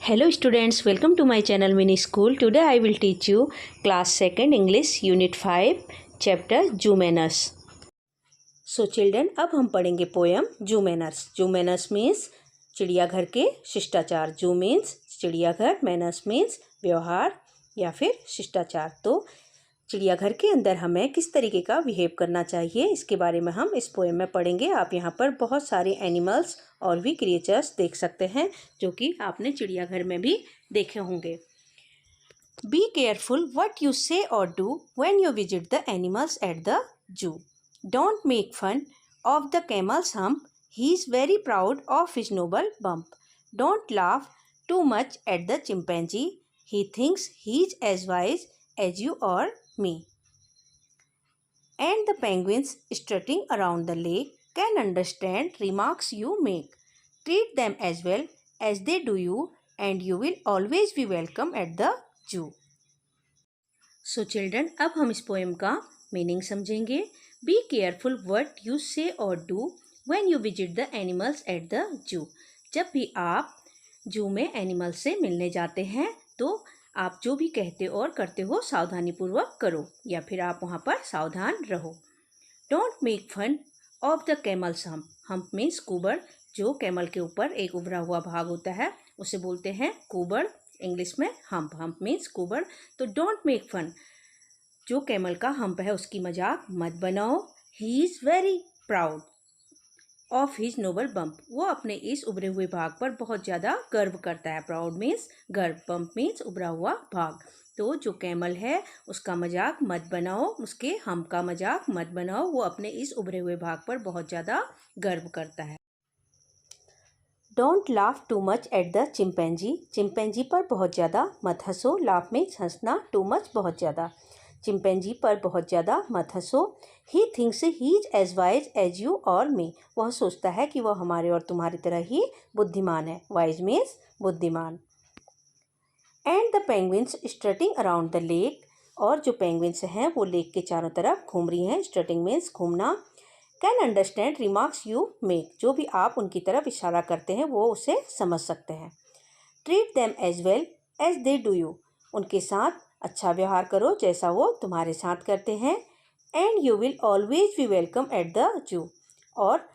Hello students, welcome to my channel Mini School. Today I will teach you class 2nd English Unit 5 chapter Zoo Manners. So children, अब हम पढ़ेंगे poem जू manners. जू manners means चिड़ियाघर के शिष्टाचार. जू मीन्स चिड़ियाघर, मैनर्स मीन्स व्यवहार या फिर शिष्टाचार. तो चिड़ियाघर के अंदर हमें किस तरीके का बिहेव करना चाहिए, इसके बारे में हम इस पोएम में पढ़ेंगे. आप यहाँ पर बहुत सारे एनिमल्स और भी क्रिएचर्स देख सकते हैं जो कि आपने चिड़ियाघर में भी देखे होंगे. Be careful what you say or do when you visit the animals at the zoo. Don't make fun of the camel's hump, he is very proud of his noble bump. Don't laugh too much at the chimpanzee, he thinks he is as wise as you or me. And the penguins strutting around the lake can understand remarks you make. Treat them as well as they do you and you will always be welcome at the zoo. So children, अब हम इस poem का meaning समझेंगे. Be careful what you say or do when you visit the animals at the zoo. जब भी आप zoo में animal से मिलने जाते हैं तो आप जो भी कहते और करते हो सावधानीपूर्वक करो या फिर आप वहाँ पर सावधान रहो. Don't make fun of the camel's hump. Hump means कुबड़. जो कैमल के ऊपर एक उभरा हुआ भाग होता है उसे बोलते हैं कुबड़, इंग्लिश में हम्प. हम्प मीन्स कुबड़. तो डोंट मेक फन, जो कैमल का हम्प है उसकी मजाक मत बनाओ. He is very proud of his noble bump. वो अपने इस उभरे हुए भाग पर बहुत ज़्यादा गर्व करता है. प्राउड मीन्स गर्व, बम्प मीन्स उभरा हुआ भाग. तो जो कैमल है उसका मजाक मत बनाओ, उसके हम्प का मजाक मत बनाओ. वो अपने इस उभरे हुए भाग पर बहुत ज़्यादा गर्व करता है. Don't laugh too much at the chimpanzee. Chimpanzee पर बहुत ज़्यादा मत हंसो. लाफ मीन्स हंसना, टू मच बहुत ज़्यादा. चिंपैंजी पर बहुत ज़्यादा मत हंसो. He thinks he is as wise as you or me. वह सोचता है कि वह हमारे और तुम्हारी तरह ही बुद्धिमान है. वाइज मीन्स बुद्धिमान. And the penguins strutting around the lake. और जो पेंगुइन्स हैं वो लेक के चारों तरफ घूम रही हैं. स्ट्रटिंग मीन्स घूमना. Can understand remarks you make. जो भी आप उनकी तरफ इशारा करते हैं वो उसे समझ सकते हैं. Treat them as well as they do you. उनके साथ अच्छा व्यवहार करो जैसा वो तुम्हारे साथ करते हैं. And you will always be welcome eight the zoo. और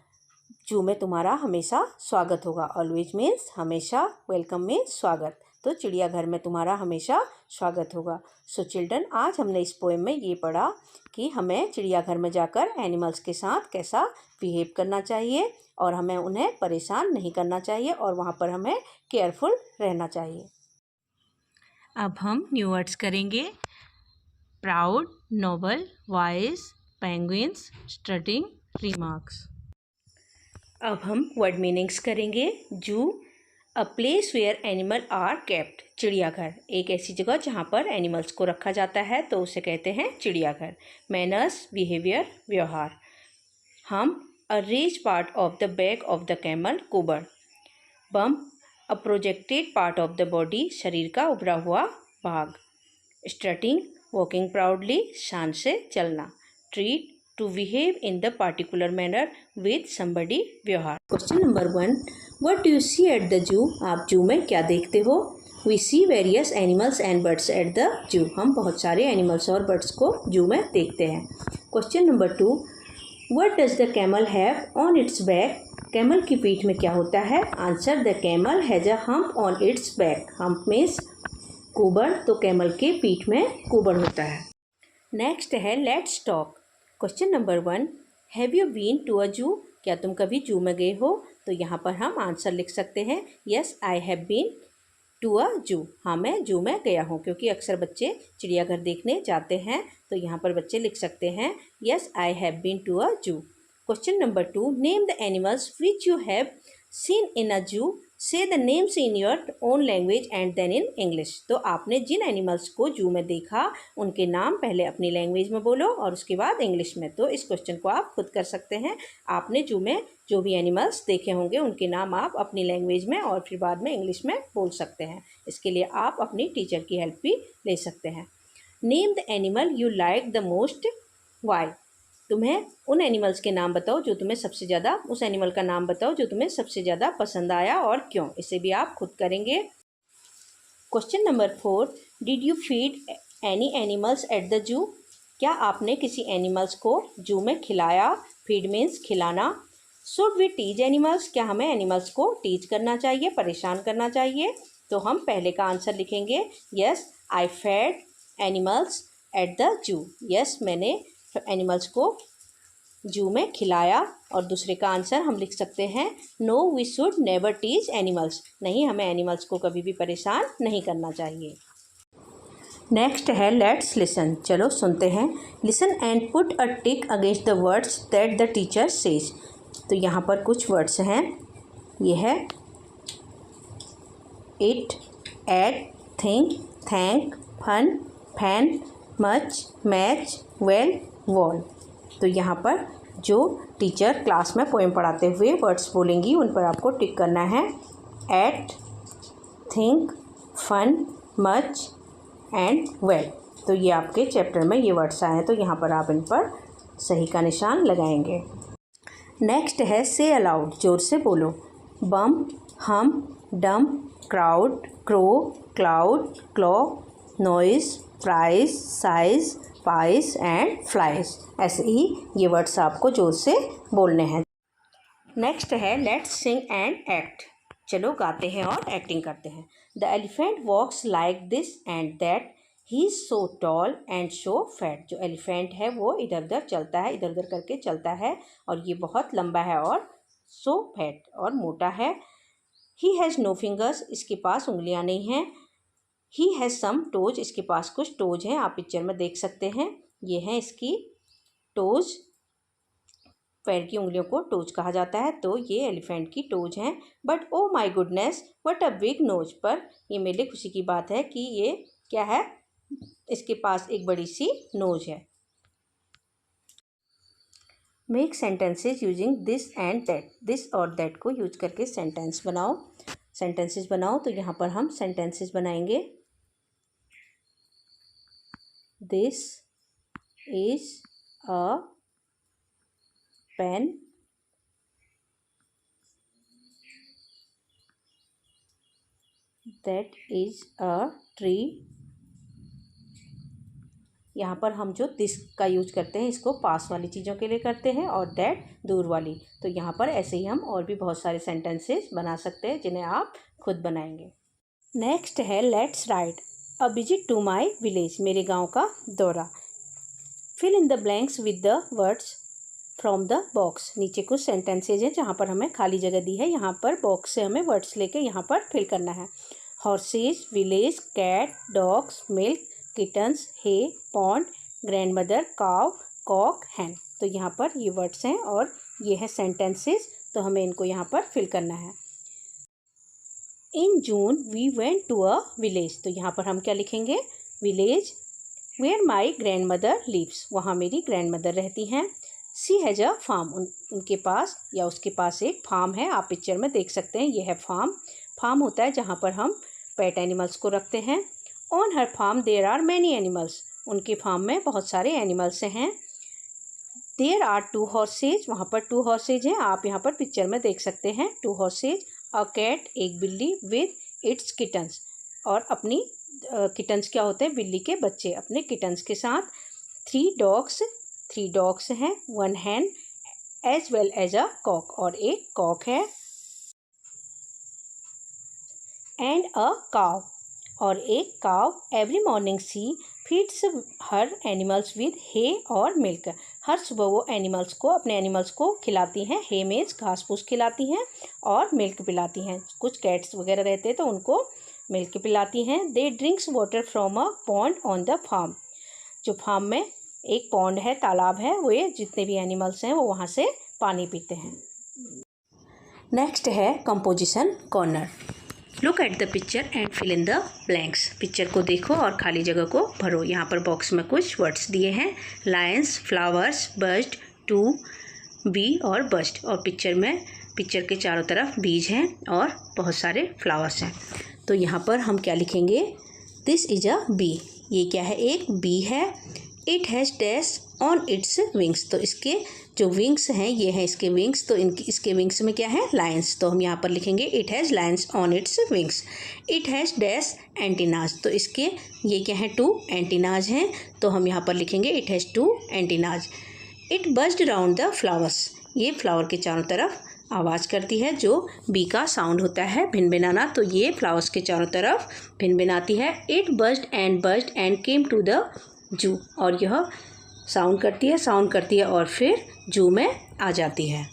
जू में तुम्हारा हमेशा स्वागत होगा. ऑलवेज मीन्स हमेशा, वेलकम मीन्स स्वागत. तो चिड़ियाघर में तुम्हारा हमेशा स्वागत होगा. सो चिल्ड्रन, आज हमने इस पोएम में ये पढ़ा कि हमें चिड़ियाघर में जाकर एनिमल्स के साथ कैसा बिहेव करना चाहिए और हमें उन्हें परेशान नहीं करना चाहिए और वहाँ पर हमें केयरफुल रहना चाहिए. अब हम न्यू वर्ड्स करेंगे. Proud, noble, wise, penguins, strutting, remarks. अब हम वर्ड मीनिंग्स करेंगे. Zoo, a place where animal are kept. चिड़ियाघर, एक ऐसी जगह जहाँ पर एनिमल्स को रखा जाता है तो उसे कहते हैं चिड़ियाघर. मैनर्स, बिहेवियर, व्यवहार. Hump, a raised part of the back of the camel, कुबड़. Bump, a projected part of the body, शरीर का उभरा हुआ भाग. स्ट्रटिंग, वॉकिंग प्राउडली, शान से चलना. Treat, to behave in the particular manner with somebody, व्यवहार. Question number 1, what do you see at the zoo. आप जू में क्या देखते हो. We see various animals and birds at the zoo. हम बहुत सारे एनिमल्स और बर्ड्स को जू में देखते हैं. Question number 2, what does the camel have on its back. Camel की पीठ में क्या होता है. Answer, the camel has a hump on its back. Hump means कुबड़, तो कैमल के पीठ में कुबड़ होता है. नेक्स्ट है let's talk. Question number 1, have you been to a zoo. क्या तुम कभी जू में गए हो. तो यहाँ पर हम आंसर लिख सकते हैं. Yes, I have been to a zoo. हाँ, मैं जू में गया हूँ. क्योंकि अक्सर बच्चे चिड़ियाघर देखने जाते हैं तो यहाँ पर बच्चे लिख सकते हैं yes, I have been to a zoo. Question number 2, name the animals which you have seen in a zoo. Say the names in your own language and then in English. तो आपने जिन एनिमल्स को zoo में देखा उनके नाम पहले अपनी language में बोलो और उसके बाद इंग्लिश में. तो इस क्वेश्चन को आप खुद कर सकते हैं. आपने जू में जो भी एनिमल्स देखे होंगे उनके नाम आप अपनी लैंग्वेज में और फिर बाद में इंग्लिश में बोल सकते हैं. इसके लिए आप अपनी टीचर की हेल्प भी ले सकते हैं. Name the animal you like the most, why. तुम्हें उन एनिमल्स के नाम बताओ जो तुम्हें सबसे ज़्यादा, उस एनिमल का नाम बताओ जो तुम्हें सबसे ज़्यादा पसंद आया और क्यों. इसे भी आप खुद करेंगे. Question number 4, did you feed any animals at the zoo? क्या आपने किसी एनिमल्स को जू में खिलाया? फीड मीन्स खिलाना। Should we teach animals? क्या हमें एनिमल्स को टीच करना चाहिए, परेशान करना चाहिए? तो हम पहले का आंसर लिखेंगे, yes I fed animals at the zoo. Yes, मैंने एनिमल्स को जू में खिलाया। और दूसरे का आंसर हम लिख सकते हैं, no we should never teach animals. नहीं, हमें एनिमल्स को कभी भी परेशान नहीं करना चाहिए। नेक्स्ट है लेट्स लिसन। चलो सुनते हैं। Listen and put a tick against the words that the teacher says. तो यहाँ पर कुछ वर्ड्स हैं। ये है it, eat, think, thank, fun, fan, much, match, well, wall. तो यहाँ पर जो टीचर क्लास में पोएम पढ़ाते हुए वर्ड्स बोलेंगी उन पर आपको टिक करना है। Eat, think, fun, much and well. तो ये आपके चैप्टर में ये वर्ड्स आए हैं, तो यहाँ पर आप इन पर सही का निशान लगाएंगे। नेक्स्ट है से अलाउड। जोर से बोलो। Bum, hum, dumb, crowd, crow, cloud, claw, noise, price, size, pies and flies. ऐसे ही ये वर्ड्स आपको जोर से बोलने हैं। नेक्स्ट है लेट्स सिंग एंड एक्ट। चलो गाते हैं और एक्टिंग करते हैं। The elephant walks like this and that, he is so tall and so fat. जो एलिफेंट है वो इधर उधर चलता है, इधर उधर करके चलता है और ये बहुत लंबा है और सो फैट और मोटा है। ही हैज़ नो फिंगर्स, इसके पास उंगलियां नहीं हैं। ही हैज़ सम टोज, इसके पास कुछ टोज हैं, आप पिक्चर में देख सकते हैं। ये हैं इसकी टोज, पैर की उंगलियों को टोज कहा जाता है, तो ये एलिफेंट की टोज हैं। But oh my goodness what a big nose, पर ये मेरे लिए खुशी की बात है कि ये क्या है, इसके पास एक बड़ी सी नोज है। Make sentences using this and that. This और दैट को यूज करके सेंटेंस बनाओ, सेंटेंसेस बनाओ। तो यहाँ पर हम सेंटेंसेस बनाएंगे। This is a pen, that is a tree. यहाँ पर हम जो दिस का यूज करते हैं इसको पास वाली चीज़ों के लिए करते हैं और दैट दूर वाली। तो यहाँ पर ऐसे ही हम और भी बहुत सारे सेंटेंसेस बना सकते हैं जिन्हें आप खुद बनाएंगे। नेक्स्ट है let's write a visit to my village. मेरे गांव का दौरा। Fill in the blanks with the words from the box. नीचे कुछ सेंटेंसेज हैं जहाँ पर हमें खाली जगह दी है, यहाँ पर बॉक्स से हमें वर्ड्स लेके यहाँ पर फिल करना है। Horses, village, cat, dogs, milk, kittens, hay, pond, grandmother, cow, cock, hen. तो यहाँ पर ये वर्ड्स हैं और ये है सेंटेंसेस, तो हमें इनको यहाँ पर फिल करना है। In June we went to a village. तो यहाँ पर हम क्या लिखेंगे, village where my grandmother lives. वहाँ मेरी ग्रैंड मदर रहती हैं। She has a farm. उनके पास या उसके पास एक फार्म है, आप पिक्चर में देख सकते हैं, ये है फार्म। फार्म होता है जहाँ पर हम पेट एनिमल्स को रखते हैं। On her farm there are many animals. उनके फार्म में बहुत सारे एनिमल्स हैं। There are 2 horses. वहाँ पर 2 हॉर्सेज हैं, आप यहाँ पर पिक्चर में देख सकते हैं 2 हॉर्सेज। अ कैट, एक बिल्ली, विद इट्स किटन्स। और अपनी किटन्स क्या होते हैं, बिल्ली के बच्चे, अपने किटन्स के साथ। 3 डॉग्स, 3 डॉग्स हैं। 1 hen as well as a cock, और एक कॉक है। एंड अ काव, और एक cow. Every morning she feeds her animals with hay और मिल्क। हर सुबह वो एनिमल्स को, अपने एनिमल्स को खिलाती हैं। हे मीन्स घास फूस खिलाती हैं और मिल्क पिलाती हैं। कुछ कैट्स वगैरह रहते हैं तो उनको मिल्क पिलाती हैं। They drinks water from a pond on the farm. जो फार्म में एक पॉन्ड है, तालाब है, वो ये जितने भी एनिमल्स हैं वो वहाँ से पानी पीते हैं। नेक्स्ट है composition corner. Look at the picture and fill in the blanks. Picture को देखो और खाली जगह को भरो। यहाँ पर बॉक्स में कुछ वर्ड्स दिए हैं, lions, flowers, bird, two, bee और बस्ट। और पिक्चर के चारों तरफ बीज हैं और बहुत सारे फ्लावर्स हैं। तो यहाँ पर हम क्या लिखेंगे, दिस इज अ बी। ये क्या है, एक बी है। It has dash on its wings, तो इसके जो विंग्स हैं ये हैं इसके विंग्स, तो इसके विंग्स में क्या है, लाइन्स, तो हम यहाँ पर लिखेंगे it has lines on its wings. It has dash antennas, तो इसके ये क्या है, 2 एंटीनाज हैं, तो हम यहाँ पर लिखेंगे it has 2 antennas. It buzzed round the flowers, ये फ्लावर के चारों तरफ आवाज़ करती है, जो बी का साउंड होता है भिनभिनाना, तो ये फ्लावर्स के चारों तरफ भिनभिनाती है। It buzzed and came to the zoo, और यह साउंड करती है और फिर जू में आ जाती है।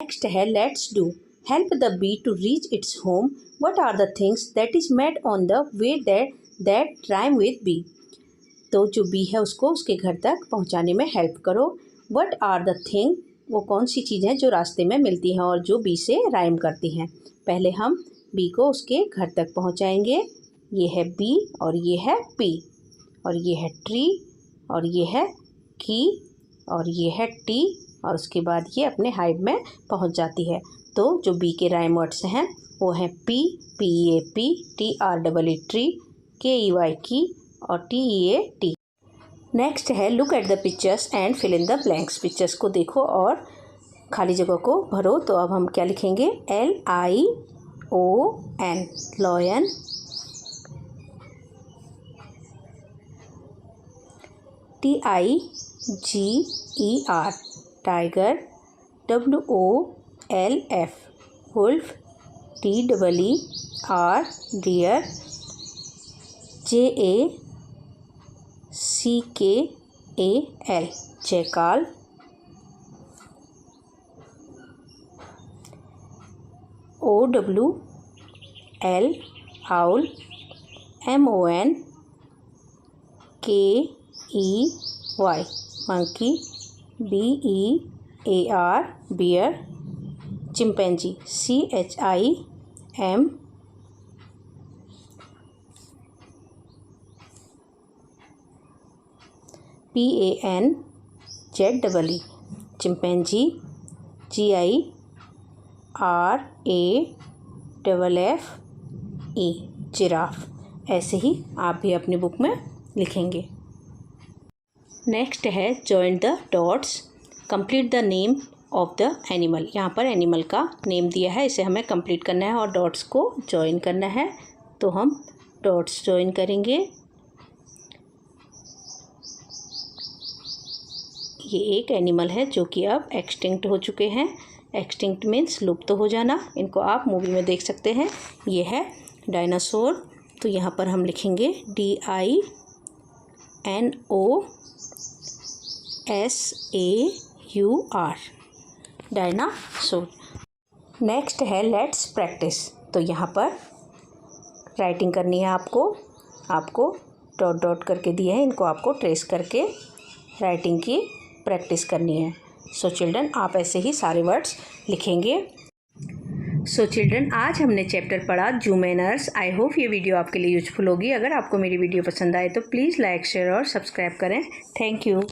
नेक्स्ट है let's do, help the bee to reach its home, what are the things that is made on the way that rhyme with bee, तो जो बी है उसको उसके घर तक पहुंचाने में हेल्प करो। व्हाट आर द थिंग, वो कौन सी चीज़ है जो रास्ते में मिलती हैं और जो बी से राइम करती हैं। पहले हम बी को उसके घर तक पहुंचाएंगे, ये है बी और ये है पी, और ये है ट्री और ये है की और ये है टी, और उसके बाद ये अपने हाइव में पहुंच जाती है। तो जो बी के राइम वर्ड्स हैं वो हैं P, P A P, T R double E tree, K E Y key और T E A T. Next है look at the pictures and fill in the blanks, pictures को देखो और खाली जगह को भरो। तो अब हम क्या लिखेंगे, LION lion, TIGER tiger, WOLF wolf, DEER deer, JACKAL jackal, OWL owl, MONKEY monkey, BEAR bear, chimpanzee, CHIM PANZEE chimpanzee, GIRAFFE giraffe. ऐसे ही आप भी अपनी बुक में लिखेंगे। नेक्स्ट है join the dots, complete the name of the animal, यहाँ पर एनिमल का नेम दिया है, इसे हमें कंप्लीट करना है और डॉट्स को जॉइन करना है। तो हम डॉट्स जॉइन करेंगे। ये एक एनिमल है जो कि अब एक्सटिंक्ट हो चुके हैं, एक्सटिंक्ट मीन्स लुप्त हो जाना, इनको आप मूवी में देख सकते हैं। ये है डायनासोर, तो यहाँ पर हम लिखेंगे DINOSAUR डायनासोर। नेक्स्ट है लेट्स प्रैक्टिस, तो यहाँ पर राइटिंग करनी है आपको डॉट डॉट करके दिए हैं, इनको आपको ट्रेस करके राइटिंग की प्रैक्टिस करनी है। सो चिल्ड्रन, आप ऐसे ही सारे वर्ड्स लिखेंगे। सो चिल्ड्रन, आज हमने चैप्टर पढ़ा जू मैनर्स। आई होप ये वीडियो आपके लिए यूजफुल होगी। अगर आपको मेरी वीडियो पसंद आए तो प्लीज़ लाइक, शेयर और सब्सक्राइब करें। Thank you.